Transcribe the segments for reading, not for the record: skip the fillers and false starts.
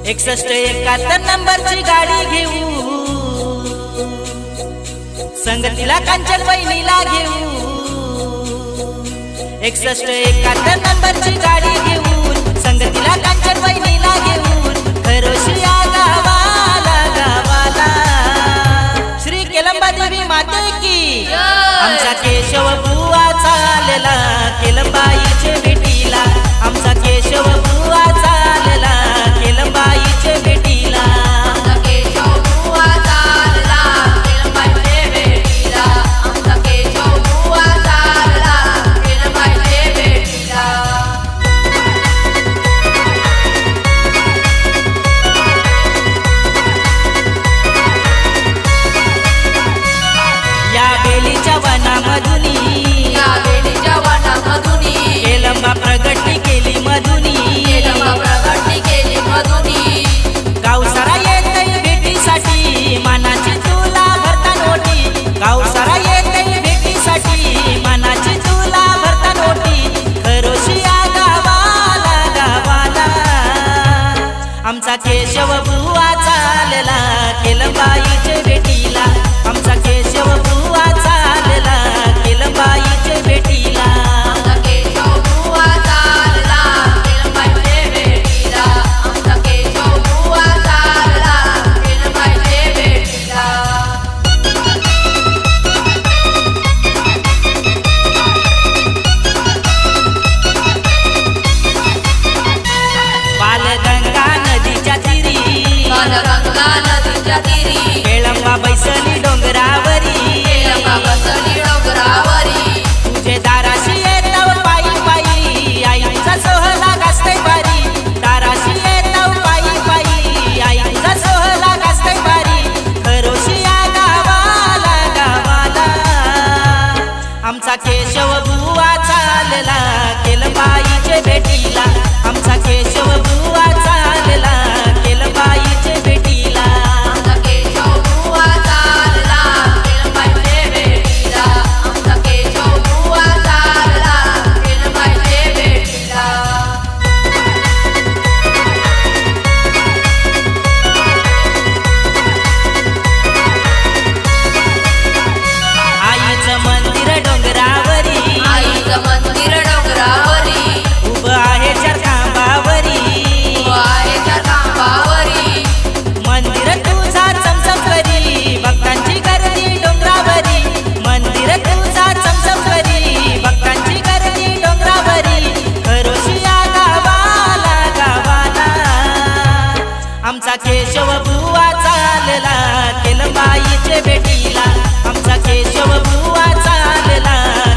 61 नंबरची गाडी घेऊ, संगतीला कांचन वहिनीला घेऊ. 61 नंबरची गाडी घेऊन, संगतीला कांचन वहिनीला घेऊन, खरोशिया गावाला गावाला. श्री केलंबा देवी माते की. आमचा केशव बुवा चालला केलंबाईचे भेटीला. आमचा केशव बुवा चालला केलंबाईचे भेटीला. आमचा केशव बुवा चालला केलंबाईचे भेटीला. आमचा केशव बुवा चालला केलंबाईचे भेटीला. या बेलीच्या वनामधुनी, या बेलीच्या वनामधुनी, केलंबा प्रगटी केली मधुनी. केलंबा प्रगटी केली मधुनी. गावसारा येतय भेटीसाठी, मानाची तुला भरता नोटी. गावसारा येतय भेटीसाठी, मानाची तुला भरता नोटी. खरोशिया गावाला गावाला. आमचा केशव बुवा चालला केलंबाईचे भेटीला. आमचा केशव बुवा चालला केलंबाईचे भेटीला. आमचा केशव बुवा चालला केलंबाईचे भेटीला. आमचा केशव बुवा चालला केलंबाईचे भेटीला. बालगंगा नदीच्या तिरी, बालगंगा नदीच्या तिरी, केळंबा बैसली डोंगरावरी. केलंबा बसली डोंगरावरी. तुझे दाराशी येताव पायी पायी, आईचा सोहळा गाजतय भारी. दाराशी येताव पायी पायी, आईचा सोहळा गाजतय भारी. खरोशिया गावाला गावाला. आमचा केशव बुवा चालला केलंबाईचे भेटीला. आमचा केशव बुवा चालला केलंबाईचे भेटीला. आमचा केशव बुवा चालला केलंबाईचे भेटीला. आमचा केशव बुवा चालला केलंबाईचे भेटीला. आईचं मंदिर डोंगरावरी, आईचं मंदिर डोंगरावरी, उभं आहे चार खांबावरी. वाळेच्या खांबावरी. मंदिर तुझा चमचम करी, भक्तांची गर्दी डोंगरावरी. मंदिर तुझा चमचम करी, भक्तांची गर्दी डोंगरावरी. खरोशिया गावाला गावाला. आमचा केशव बुवा चालला केलंबाईचे भेटीला. आमचा केशव बुवा चालला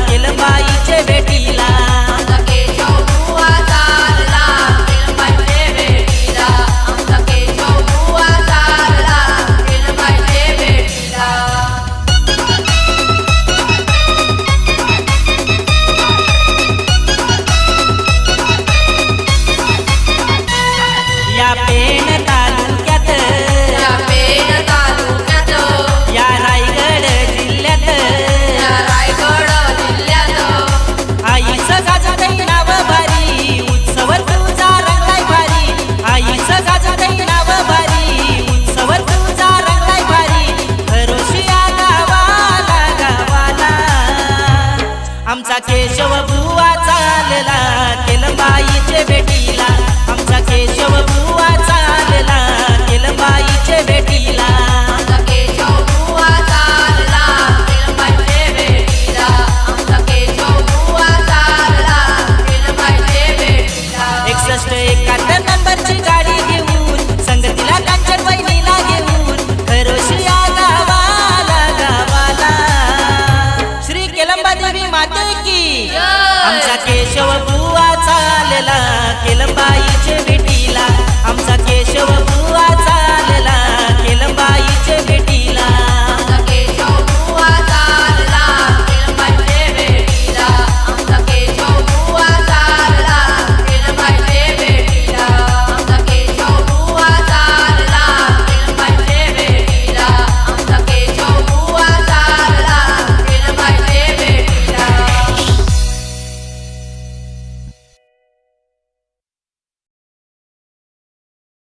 केलंबाईचे भेटीला. आमचा केशव बुवा चालला केलंबाईचे भेटीला. आमचा केशव बुवा चालला केलंबाईचे भेटीला. या पेण तालुक्यात, या पेण तालुक्यात, या रायगड जिल्ह्यात, या रायगड जिल्ह्यात, आईचं गाजतय नाव भारी. उत्सव तुझा रंगलाय भारी. आईचं गाजतय नाव भारी. उत्सव तुझा रंगलाय भारी. खरोशिया गावाला गावाला. आमचा केशव बुवा चालला केलंबाईचे भेटीला. आमचा केशव बुवा चालला केलंबाईचे भेटीला. आमचा केशव बुवा चालला केलंबाईचे भेटीला. आमचा केशव बुवा चालला केलंबाईचे भेटीला. 61 नंबरची